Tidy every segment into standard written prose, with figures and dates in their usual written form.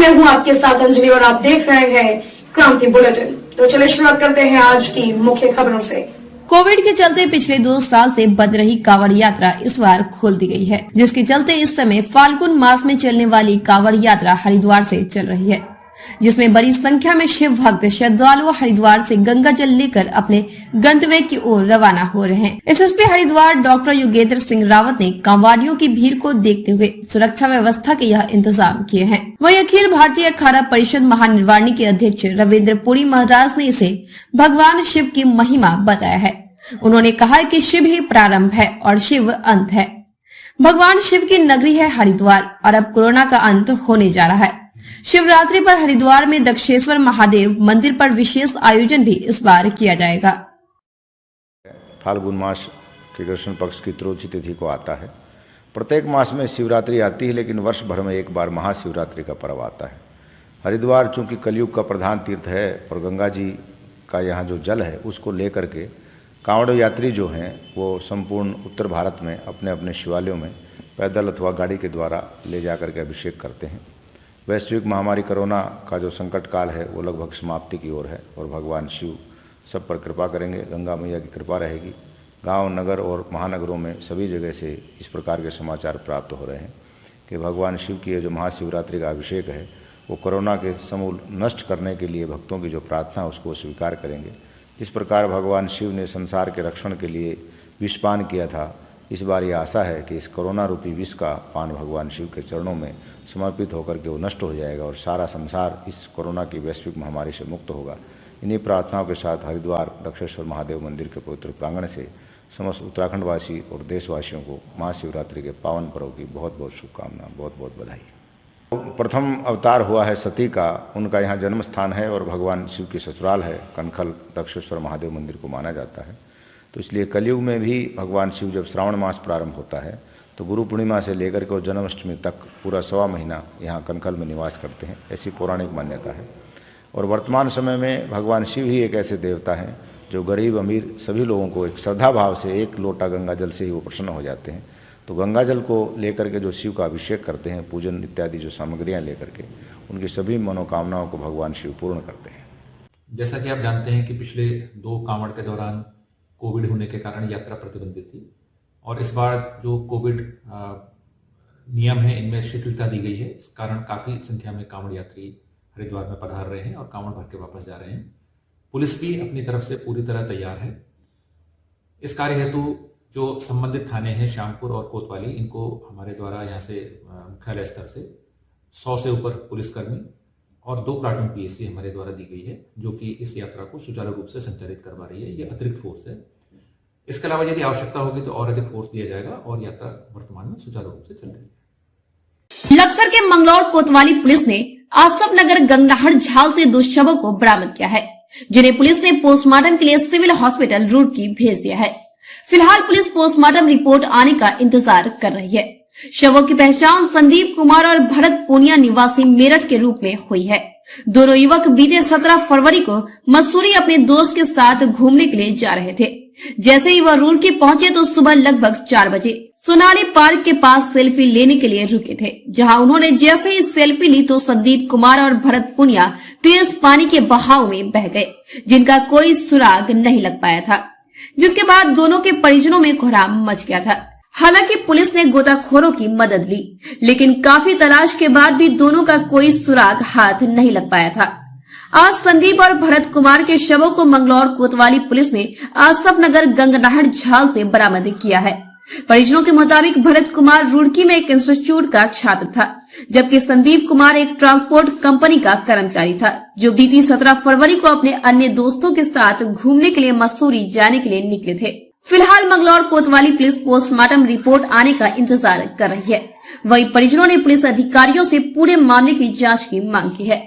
मैं हूं आपके साथ अंजलि और आप देख रहे हैं क्रांति बुलेटिन। तो चलिए शुरुआत करते हैं आज की मुख्य खबरों से। कोविड के चलते पिछले 2 साल से बंद रही कांवड़ यात्रा इस बार खोल दी गई है, जिसके चलते इस समय फाल्गुन मास में चलने वाली कांवड़ यात्रा हरिद्वार से चल रही है, जिसमें बड़ी संख्या में शिव भक्त श्रद्धालु हरिद्वार से गंगा जल लेकर अपने गंतव्य की ओर रवाना हो रहे हैं। एसएसपी हरिद्वार डॉक्टर योगेंद्र सिंह रावत ने कांवड़ियों की भीड़ को देखते हुए सुरक्षा व्यवस्था के यह इंतजाम किए हैं। वहीं अखिल भारतीय अखाड़ा परिषद महानिर्वाणी के अध्यक्ष रविंद्र पुरी महाराज ने इसे भगवान शिव की महिमा बताया है। उन्होंने कहा है कि शिव ही प्रारंभ है और शिव अंत है। भगवान शिव की नगरी है हरिद्वार और अब कोरोना का अंत होने जा रहा है। शिवरात्रि पर हरिद्वार में दक्षेश्वर महादेव मंदिर पर विशेष आयोजन भी इस बार किया जाएगा। फाल्गुन मास के कृष्ण पक्ष की त्रोची तिथि को आता है। प्रत्येक मास में शिवरात्रि आती है, लेकिन वर्ष भर में एक बार महाशिवरात्रि का पर्व आता है। हरिद्वार चूंकि कलयुग का प्रधान तीर्थ है और गंगा जी का यहाँ जो जल है उसको लेकर के कांवड़ यात्री जो हैं वो संपूर्ण उत्तर भारत में अपने अपने शिवालयों में पैदल अथवा गाड़ी के द्वारा ले जाकर के अभिषेक करते हैं। वैश्विक महामारी कोरोना का जो संकट काल है वो लगभग समाप्ति की ओर है और भगवान शिव सब पर कृपा करेंगे। गंगा मैया की कृपा रहेगी। गांव, नगर और महानगरों में सभी जगह से इस प्रकार के समाचार प्राप्त हो रहे हैं कि भगवान शिव की जो महाशिवरात्रि का अभिषेक है वो कोरोना के समूल नष्ट करने के लिए भक्तों की जो प्रार्थना है उसको स्वीकार करेंगे। इस प्रकार भगवान शिव ने संसार के रक्षण के लिए विषपान किया था। इस बार ये आशा है कि इस कोरोना रूपी विष का पान भगवान शिव के चरणों में समर्पित होकर के वो नष्ट हो जाएगा और सारा संसार इस कोरोना की वैश्विक महामारी से मुक्त होगा। इन्हीं प्रार्थनाओं के साथ हरिद्वार दक्षेश्वर महादेव मंदिर के पवित्र प्रांगण से समस्त उत्तराखंडवासी और देशवासियों को महाशिवरात्रि के पावन पर्व की बहुत बहुत शुभकामनाएं, बहुत बहुत बधाई। प्रथम अवतार हुआ है सती का, उनका यहाँ जन्म स्थान है और भगवान शिव की ससुराल है कनखल दक्षेश्वर महादेव मंदिर को माना जाता है। तो इसलिए कलयुग में भी भगवान शिव जब श्रावण मास प्रारंभ होता है तो गुरु पूर्णिमा से लेकर के जन्माष्टमी तक पूरा 1.25 महीना यहाँ कनखल में निवास करते हैं, ऐसी पौराणिक मान्यता है। और वर्तमान समय में भगवान शिव ही एक ऐसे देवता हैं जो गरीब अमीर सभी लोगों को एक श्रद्धा भाव से एक लोटा गंगा जल से ही वो प्रसन्न हो जाते हैं। तो गंगा जल को लेकर के जो शिव का अभिषेक करते हैं, पूजन इत्यादि जो सामग्रियाँ लेकर के उनकी सभी मनोकामनाओं को भगवान शिव पूर्ण करते हैं। जैसा कि आप जानते हैं कि पिछले 2 कांवड़ के दौरान कोविड होने के कारण यात्रा प्रतिबंधित थी और इस बार जो कोविड नियम है इनमें शिथिलता दी गई है। इस कारण काफ़ी संख्या में कांवड़ यात्री हरिद्वार में पधार रहे हैं और कांवड़ भर के वापस जा रहे हैं। पुलिस भी अपनी तरफ से पूरी तरह तैयार है। इस कार्य हेतु जो संबंधित थाने हैं श्यामपुर और कोतवाली, इनको हमारे द्वारा यहाँ से मुख्यालय स्तर से 100 से ऊपर पुलिसकर्मी और 2 प्लाटून पीएसी हमारे द्वारा दी गई है, जो कि इस यात्रा को सुचारू रूप से संचालित करवा रही है। ये अतिरिक्त फोर्स है। इसके अलावा यदि आवश्यकता होगी तो और अधिक फोर्स दिया जाएगा और यात्रा वर्तमान में सुचारू रूप से चल रही है। लक्सर के मंगलौर कोतवाली पुलिस ने आसफ नगर गंगनाहर झाल से 2 शवों को बरामद किया है, जिन्हें पुलिस ने पोस्टमार्टम के लिए सिविल हॉस्पिटल रुड़की भेज दिया है। फिलहाल पुलिस पोस्टमार्टम रिपोर्ट आने का इंतजार कर रही है। शवों की पहचान संदीप कुमार और भरत पूनिया निवासी मेरठ के रूप में हुई है। दोनों युवक बीते 17 फरवरी को मसूरी अपने दोस्त के साथ घूमने के लिए जा रहे थे। जैसे ही वह रुड़की पहुंचे तो सुबह लगभग 4 बजे सोनाली पार्क के पास सेल्फी लेने के लिए रुके थे, जहां उन्होंने जैसे ही सेल्फी ली तो संदीप कुमार और भरत पूनिया तेज पानी के बहाव में बह गए, जिनका कोई सुराग नहीं लग पाया था, जिसके बाद दोनों के परिजनों में कोहराम मच गया था। हालांकि पुलिस ने गोताखोरों की मदद ली, लेकिन काफी तलाश के बाद भी दोनों का कोई सुराग हाथ नहीं लग पाया था। आज संदीप और भरत कुमार के शवों को मंगलौर कोतवाली पुलिस ने आसफ नगर गंगनाहर झाल से बरामद किया है। परिजनों के मुताबिक भरत कुमार रुड़की में एक इंस्टीट्यूट का छात्र था, जबकि संदीप कुमार एक ट्रांसपोर्ट कंपनी का कर्मचारी था, जो बीती 17 फरवरी को अपने अन्य दोस्तों के साथ घूमने के लिए मसूरी जाने के लिए निकले थे। फिलहाल मंगलौर कोतवाली पुलिस पोस्टमार्टम रिपोर्ट आने का इंतजार कर रही है। वहीं परिजनों ने पुलिस अधिकारियों से पूरे मामले की जांच की मांग की है।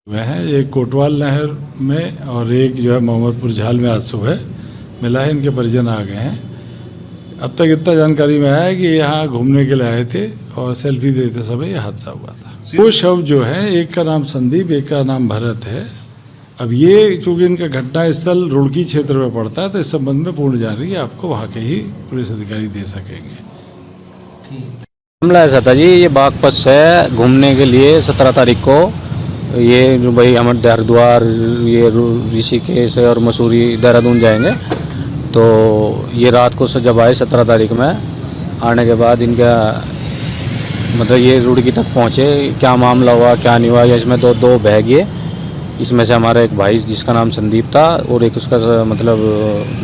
वह है एक कोटवाल नहर में और एक जो है मोहम्मदपुर झाल में आज सुबह मिला है। इनके परिजन आ गए हैं। अब तक इतना जानकारी में आया है कि यहाँ घूमने के लिए आए थे और सेल्फी देते समय यह हादसा हुआ था। वो शव जो है, एक का नाम संदीप, एक का नाम भरत है। अब ये चूंकि इनका घटना स्थल रुड़की क्षेत्र में पड़ता है तो इस संबंध में पूर्ण जानकारी आपको वहाँ के ही पुलिस अधिकारी दे सकेंगे। मामला ऐसा था जी, ये बागपत से घूमने के लिए 17 तारीख को ये जो भाई हमारे हरिद्वार, ये ऋषिकेश और मसूरी, देहरादून जाएंगे। तो ये रात को जब आए 17 तारीख में, आने के बाद इनका मतलब ये रुड़की तक पहुँचे, क्या मामला हुआ क्या नहीं हुआ, इसमें दो बह गए। इसमें से हमारा एक भाई जिसका नाम संदीप था और एक उसका मतलब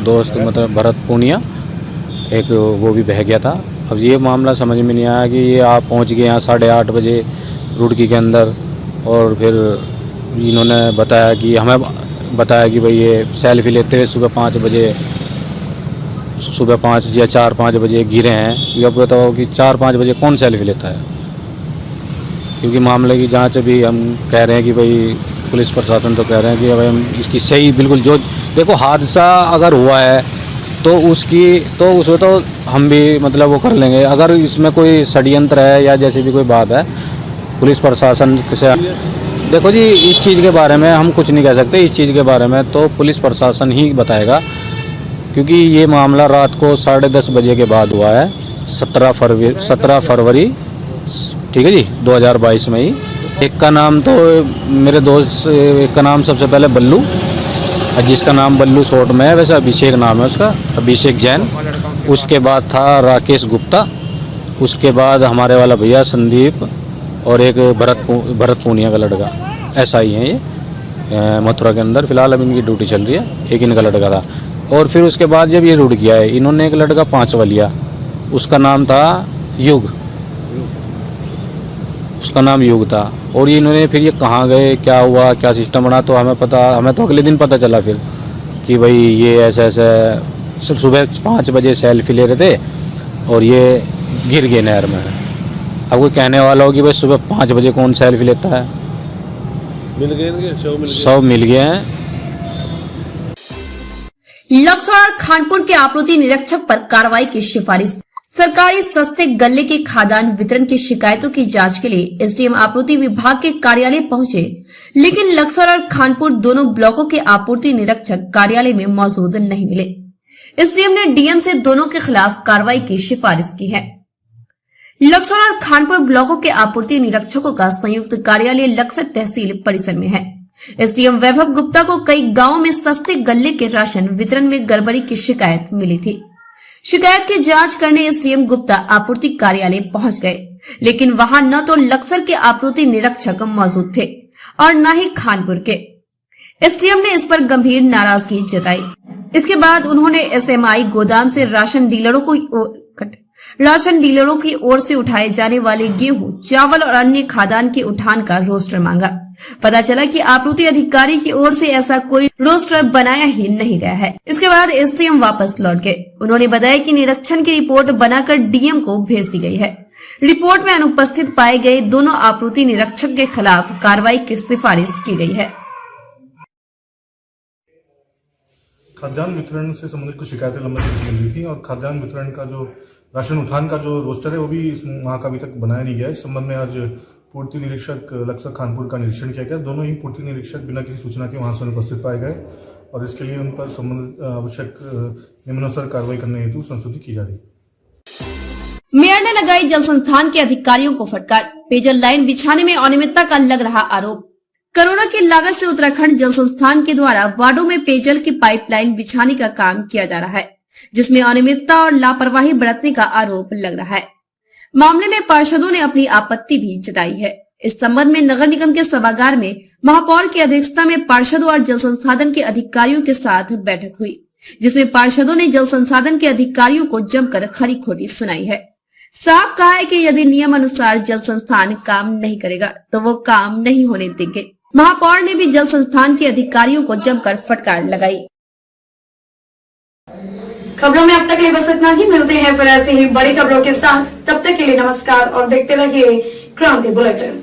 दोस्त मतलब भरत पूनिया, एक वो भी बह गया था। अब ये मामला समझ में नहीं आया कि ये आप पहुंच गए यहाँ 8:30 बजे रुड़की के अंदर, और फिर इन्होंने बताया कि हमें बताया कि भाई ये सेल्फी लेते हुए सुबह 5 या 4-5 बजे गिरे हैं। ये अब बताओ कि 4-5 बजे कौन सेल्फी लेता है, क्योंकि मामले की जांच अभी हम कह रहे हैं कि भाई पुलिस प्रशासन तो कह रहे हैं कि भाई हम इसकी सही बिल्कुल जो देखो हादसा अगर हुआ है तो उसमें तो हम भी मतलब वो कर लेंगे। अगर इसमें कोई षड्यंत्र है या जैसे भी कोई बात है, पुलिस प्रशासन से देखो जी इस चीज़ के बारे में हम कुछ नहीं कह सकते। इस चीज़ के बारे में तो पुलिस प्रशासन ही बताएगा, क्योंकि ये मामला रात को 10:30 बजे के बाद हुआ है, 17 फरवरी ठीक है जी 2022 में ही। एक का नाम तो मेरे दोस्त, एक का नाम सबसे पहले बल्लू, जिसका नाम बल्लू शॉर्ट में है, वैसे अभिषेक नाम है उसका, अभिषेक जैन। उसके बाद था राकेश गुप्ता, उसके बाद हमारे वाला भैया संदीप, और एक भरत पूनिया का लड़का। ऐसा ही है ये मथुरा के अंदर। फिलहाल अब इनकी ड्यूटी चल रही है। एक इनका लड़का था, और फिर उसके बाद जब ये रुड़ गया है, इन्होंने एक लड़का 5 लिया, उसका नाम था युग, उसका नाम युग था। और ये इन्होंने फिर ये कहाँ गए, क्या हुआ, क्या सिस्टम बना, तो हमें तो अगले दिन पता चला फिर कि भाई ये ऐसे सुबह 5 बजे सेल्फी ले रहे थे और ये गिर गए नहर में। अब कोई कहने वाला हो कि भाई सुबह 5 बजे कौन सेल्फी लेता है। सब मिल गए हैं। लक्सर और खानपुर के आपूर्ति निरीक्षक पर कार्रवाई की सिफारिश। सरकारी सस्ते गल्ले के खाद्यान्न वितरण की शिकायतों की जांच के लिए एसडीएम आपूर्ति विभाग के कार्यालय पहुंचे, लेकिन लक्सर और खानपुर दोनों ब्लॉकों के आपूर्ति निरीक्षक कार्यालय में मौजूद नहीं मिले। एसडीएम ने डीएम से दोनों के खिलाफ कार्रवाई की सिफारिश की है। लक्सर और खानपुर ब्लॉकों के आपूर्ति निरीक्षकों का संयुक्त कार्यालय लक्सर तहसील परिसर में है। एसडीएम वैभव गुप्ता को कई गांवों में सस्ते गल्ले के राशन वितरण में गड़बड़ी की शिकायत मिली थी। शिकायत की जांच करने एसडीएम गुप्ता आपूर्ति कार्यालय पहुंच गए, लेकिन वहां न तो लक्सर के आपूर्ति निरीक्षक मौजूद थे और न ही खानपुर के। एसडीएम ने इस पर गंभीर नाराजगी जताई। इसके बाद उन्होंने एसएमआई गोदाम से राशन डीलरों की ओर से उठाए जाने वाले गेहूं, चावल और अन्य खाद्यान्न के उठान का रोस्टर मांगा। पता चला कि आपूर्ति अधिकारी की ओर से ऐसा कोई रोस्टर बनाया ही नहीं गया है। इसके बाद एसडीएम वापस लौट गए। उन्होंने बताया कि निरीक्षण की रिपोर्ट बनाकर डीएम को भेज दी गई है। रिपोर्ट में अनुपस्थित पाए गए दोनों आपूर्ति निरीक्षक के खिलाफ कार्रवाई की सिफारिश की गई है। खाद्यान्न वितरण से संबंधित कुछ शिकायतें लंबे समय से मिल रही थी, और खाद्यान्न वितरण का जो राशन उठान का जो रोस्टर है वो भी वहाँ का अभी तक बनाया नहीं गया है। इस संबंध में आज पूर्ति निरीक्षक लक्सर खानपुर का निरीक्षण किया गया। दोनों ही पूर्ति निरीक्षक बिना किसी सूचना के वहाँ से अनुपस्थित पाए गए, और इसके लिए उन पर संबंधित आवश्यक नियमानुसार कार्रवाई करने हेतु संशोधित की जा रही है। मेयर ने लगाई जल संस्थान के अधिकारियों को फटकार। पेयजल लाइन बिछाने में अनियमितता का लग रहा आरोप। करोड़ों की लागत से उत्तराखंड जल संस्थान के द्वारा वार्डों में पेयजल की पाइपलाइन बिछाने का काम किया जा रहा है, जिसमें अनियमितता और लापरवाही बरतने का आरोप लग रहा है। मामले में पार्षदों ने अपनी आपत्ति भी जताई है। इस संबंध में नगर निगम के सभागार में महापौर की अध्यक्षता में पार्षदों और जल संसाधन के अधिकारियों के साथ बैठक हुई, जिसमें पार्षदों ने जल संसाधन के अधिकारियों को जमकर खरी खोटी सुनाई है। साफ कहा है कि यदि नियम अनुसार जल संस्थान काम नहीं करेगा तो वो काम नहीं होने देंगे। महापौर ने भी जल संस्थान के अधिकारियों को जमकर फटकार लगाई। खबरों में अब तक के लिए बस इतना ही। मिलते हैं फिर ऐसे ही बड़ी खबरों के साथ। तब तक के लिए नमस्कार और देखते रहिए क्रांति बुलेटिन।